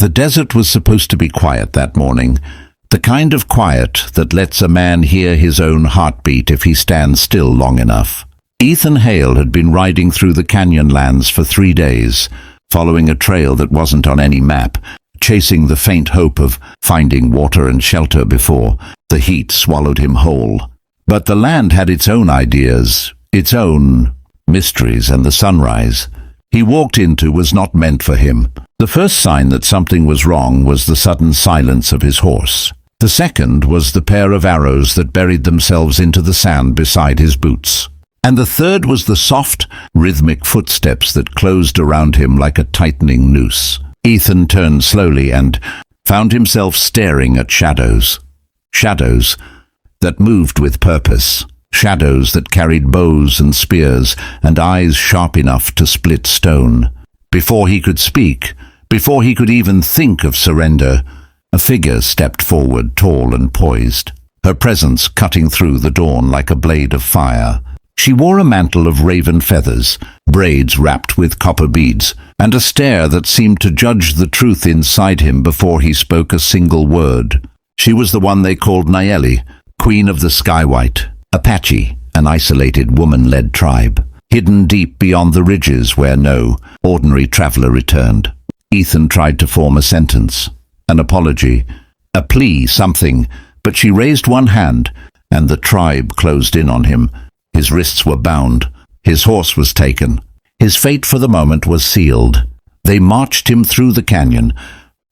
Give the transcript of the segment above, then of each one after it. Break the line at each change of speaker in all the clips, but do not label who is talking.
The desert was supposed to be quiet that morning, the kind of quiet that lets a man hear his own heartbeat if he stands still long enough. Ethan Hale had been riding through the canyon lands for 3 days, following a trail that wasn't on any map, chasing the faint hope of finding water and shelter before the heat swallowed him whole. But the land had its own ideas, its own mysteries, and the sunrise he walked into was not meant for him. The first sign that something was wrong was the sudden silence of his horse. The second was the pair of arrows that buried themselves into the sand beside his boots. And the third was the soft, rhythmic footsteps that closed around him like a tightening noose. Ethan turned slowly and found himself staring at shadows. Shadows that moved with purpose. Shadows that carried bows and spears and eyes sharp enough to split stone. Before he could speak, before he could even think of surrender, a figure stepped forward, tall and poised, her presence cutting through the dawn like a blade of fire. She wore a mantle of raven feathers, braids wrapped with copper beads, and a stare that seemed to judge the truth inside him before he spoke a single word. She was the one they called Nayeli, Queen of the Skywhite, Apache, an isolated woman-led tribe, hidden deep beyond the ridges where no ordinary traveler returned. Ethan tried to form a sentence, an apology, a plea, something, but she raised one hand, and the tribe closed in on him. His wrists were bound. His horse was taken. His fate for the moment was sealed. They marched him through the canyon,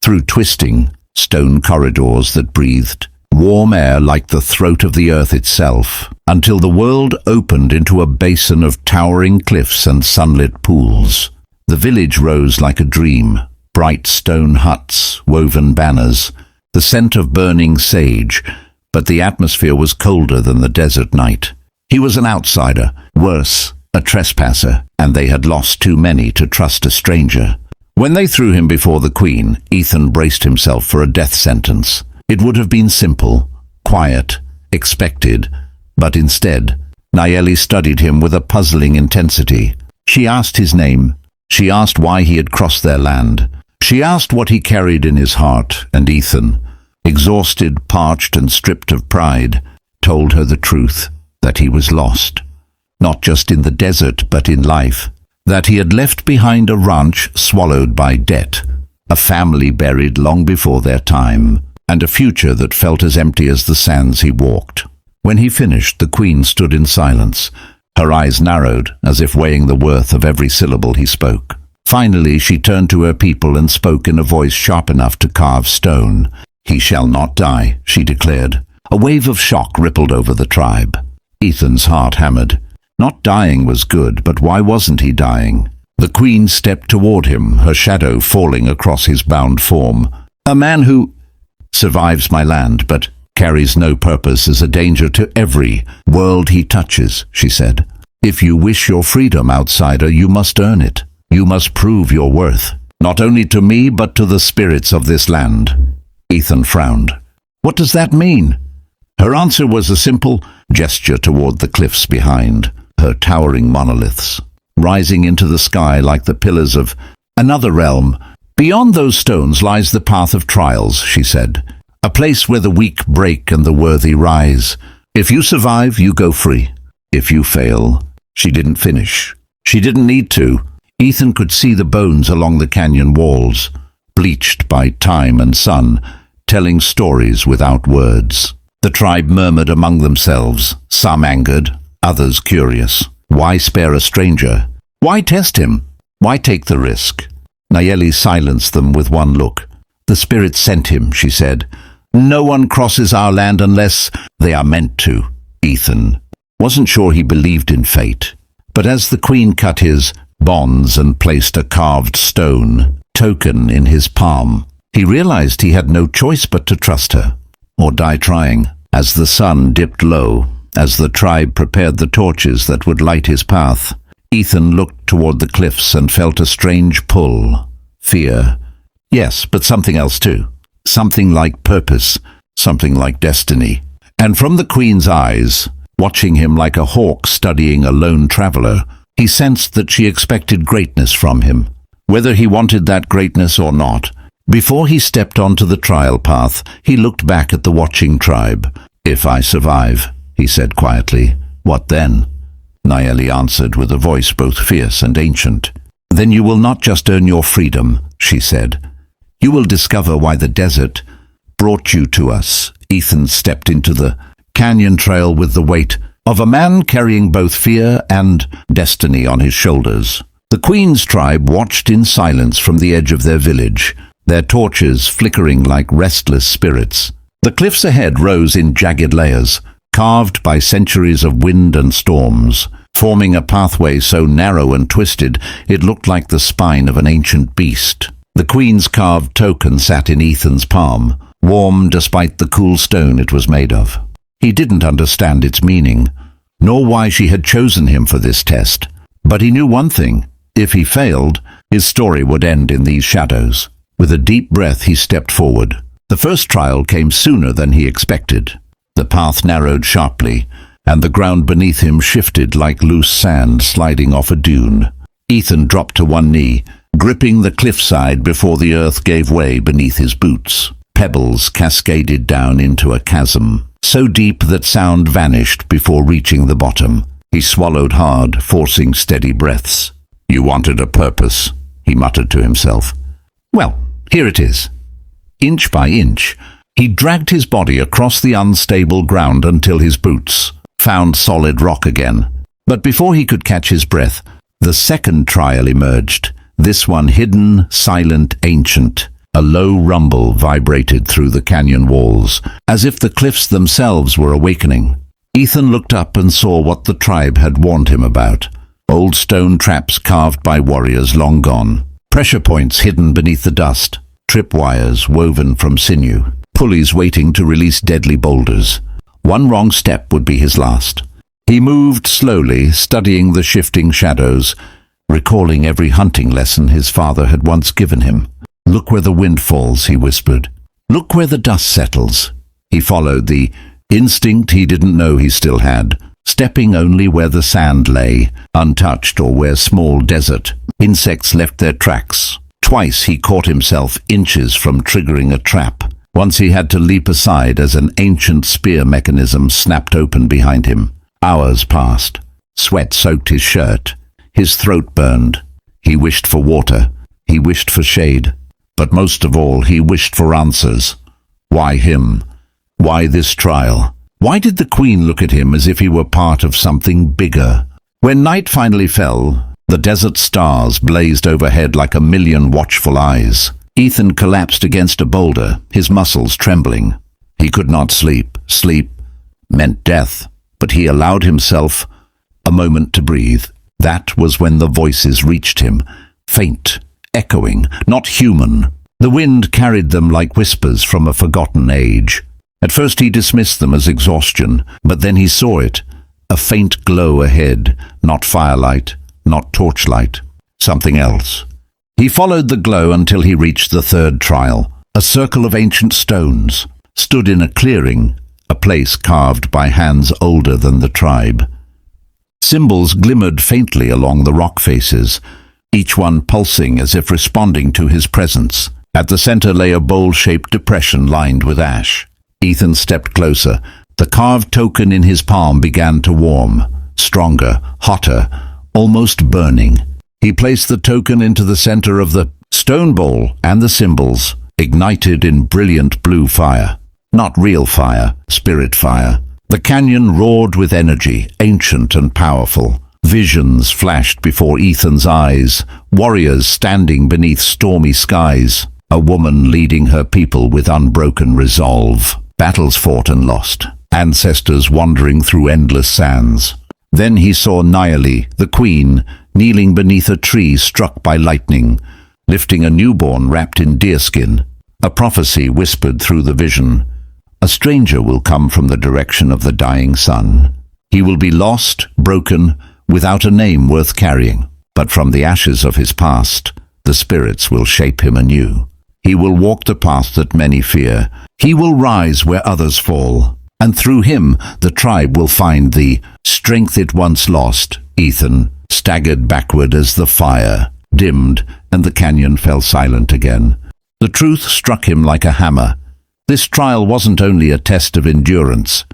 through twisting stone corridors that breathed warm air like the throat of the earth itself, until the world opened into a basin of towering cliffs and sunlit pools. The village rose like a dream, bright stone huts, woven banners, the scent of burning sage, but the atmosphere was colder than the desert night. He was an outsider, worse, a trespasser, and they had lost too many to trust a stranger. When they threw him before the queen, Ethan braced himself for a death sentence. It would have been simple, quiet, expected, but instead, Nayeli studied him with a puzzling intensity. She asked his name. She asked why he had crossed their land. She asked what he carried in his heart, and Ethan, exhausted, parched, and stripped of pride, told her the truth, that he was lost. Not just in the desert, but in life. That he had left behind a ranch swallowed by debt, a family buried long before their time, and a future that felt as empty as the sands he walked. When he finished, the queen stood in silence, her eyes narrowed as if weighing the worth of every syllable he spoke. Finally, she turned to her people and spoke in a voice sharp enough to carve stone. "He shall not die," she declared. A wave of shock rippled over the tribe. Ethan's heart hammered. Not dying was good, but why wasn't he dying? The queen stepped toward him, her shadow falling across his bound form. "A man who survives my land, but carries no purpose, is a danger to every world he touches," she said. "If you wish your freedom, outsider, you must earn it. You must prove your worth, not only to me, but to the spirits of this land." Ethan frowned. "What does that mean?" Her answer was a simple gesture toward the cliffs behind, her towering monoliths, rising into the sky like the pillars of another realm. "Beyond those stones lies the path of trials," she said, "a place where the weak break and the worthy rise. If you survive, you go free. If you fail..." She didn't finish. She didn't need to. Ethan could see the bones along the canyon walls, bleached by time and sun, telling stories without words. The tribe murmured among themselves, some angered, others curious. Why spare a stranger? Why test him? Why take the risk? Nayeli silenced them with one look. "The spirit sent him," she said. "No one crosses our land unless they are meant to." Ethan wasn't sure he believed in fate, but as the queen cut his bonds and placed a carved stone token in his palm, he realized he had no choice but to trust her, or die trying. As the sun dipped low, as the tribe prepared the torches that would light his path, Ethan looked toward the cliffs and felt a strange pull. Fear. Yes, but something else too. Something like purpose, something like destiny. And from the queen's eyes, watching him like a hawk studying a lone traveler, he sensed that she expected greatness from him. Whether he wanted that greatness or not, Before he stepped onto the trial path, he looked back at the watching tribe. "If I survive," he said quietly, "what then?" Nayeli answered with a voice both fierce and ancient. "Then you will not just earn your freedom," she said. "You will discover why the desert brought you to us." Ethan stepped into the canyon trail with the weight of a man carrying both fear and destiny on his shoulders. The Queen's tribe watched in silence from the edge of their village, their torches flickering like restless spirits. The cliffs ahead rose in jagged layers, carved by centuries of wind and storms, forming a pathway so narrow and twisted it looked like the spine of an ancient beast. The Queen's carved token sat in Ethan's palm, warm despite the cool stone it was made of. He didn't understand its meaning, nor why she had chosen him for this test, but he knew one thing: if he failed, his story would end in these shadows. With a deep breath, he stepped forward. The first trial came sooner than he expected. The path narrowed sharply, and the ground beneath him shifted like loose sand sliding off a dune. Ethan dropped to one knee, gripping the cliffside before the earth gave way beneath his boots. Pebbles cascaded down into a chasm, so deep that sound vanished before reaching the bottom. He swallowed hard, forcing steady breaths. "You wanted a purpose," he muttered to himself. "Well, here it is." Inch by inch, he dragged his body across the unstable ground until his boots found solid rock again. But before he could catch his breath, the second trial emerged, this one hidden, silent, ancient. A low rumble vibrated through the canyon walls, as if the cliffs themselves were awakening. Ethan looked up and saw what the tribe had warned him about. Old stone traps carved by warriors long gone, pressure points hidden beneath the dust, tripwires woven from sinew, pulleys waiting to release deadly boulders. One wrong step would be his last. He moved slowly, studying the shifting shadows, recalling every hunting lesson his father had once given him. "Look where the wind falls," he whispered. "Look where the dust settles." He followed the instinct he didn't know he still had, stepping only where the sand lay, untouched, or where small desert insects left their tracks. Twice he caught himself inches from triggering a trap. Once he had to leap aside as an ancient spear mechanism snapped open behind him. Hours passed. Sweat soaked his shirt. His throat burned. He wished for water. He wished for shade. But most of all, he wished for answers. Why him? Why this trial? Why did the Queen look at him as if he were part of something bigger? When night finally fell, the desert stars blazed overhead like a million watchful eyes. Ethan collapsed against a boulder, his muscles trembling. He could not sleep. Sleep meant death, but he allowed himself a moment to breathe. That was when the voices reached him, faint, echoing, not human. The wind carried them like whispers from a forgotten age. At first he dismissed them as exhaustion, but then he saw it, a faint glow ahead, not firelight, not torchlight, something else. He followed the glow until he reached the third trial. A circle of ancient stones stood in a clearing, a place carved by hands older than the tribe. Symbols glimmered faintly along the rock faces, each one pulsing as if responding to his presence. At the center lay a bowl-shaped depression lined with ash. Ethan stepped closer. The carved token in his palm began to warm, stronger, hotter, almost burning. He placed the token into the center of the stone bowl, and the symbols ignited in brilliant blue fire. Not real fire, spirit fire. The canyon roared with energy, ancient and powerful. Visions flashed before Ethan's eyes, warriors standing beneath stormy skies, a woman leading her people with unbroken resolve, battles fought and lost, ancestors wandering through endless sands. Then he saw Nayeli, the queen, kneeling beneath a tree struck by lightning, lifting a newborn wrapped in deerskin. A prophecy whispered through the vision. A stranger will come from the direction of the dying sun. He will be lost, broken, without a name worth carrying. But from the ashes of his past, the spirits will shape him anew. He will walk the path that many fear. He will rise where others fall. And through him, the tribe will find the strength it once lost. Ethan staggered backward as the fire dimmed and the canyon fell silent again. The truth struck him like a hammer. This trial wasn't only a test of endurance.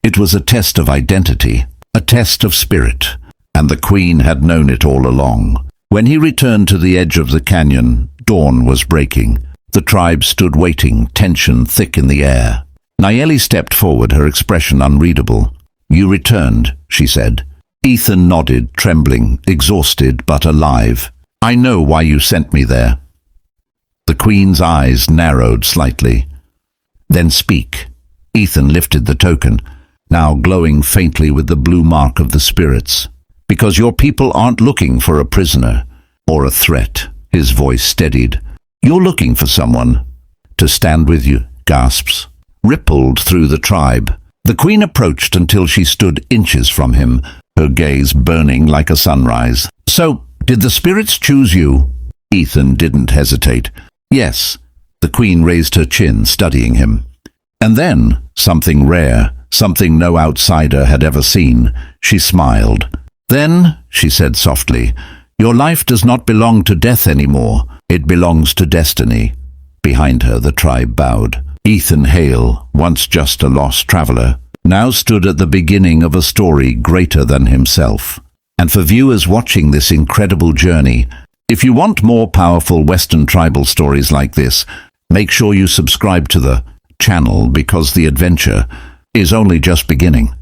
It was a test of identity, a test of spirit, and the Queen had known it all along. When he returned to the edge of the canyon, dawn was breaking. The tribe stood waiting, tension thick in the air. Nayeli stepped forward, her expression unreadable. "You returned," she said. Ethan nodded, trembling, exhausted but alive. "I know why you sent me there." The Queen's eyes narrowed slightly. "Then speak." Ethan lifted the token, now glowing faintly with the blue mark of the spirits. "Because your people aren't looking for a prisoner or a threat." His voice steadied. "You're looking for someone to stand with you." Gasps rippled through the tribe. The Queen approached until she stood inches from him, her gaze burning like a sunrise. "So, did the spirits choose you?" Ethan didn't hesitate. "Yes." The Queen raised her chin, studying him. And then, something rare, something no outsider had ever seen. She smiled. "Then," she said softly, "your life does not belong to death anymore. It belongs to destiny." Behind her, the tribe bowed. Ethan Hale, once just a lost traveler, now stood at the beginning of a story greater than himself. And for viewers watching this incredible journey, if you want more powerful Western tribal stories like this, make sure you subscribe to the channel because the adventure is only just beginning.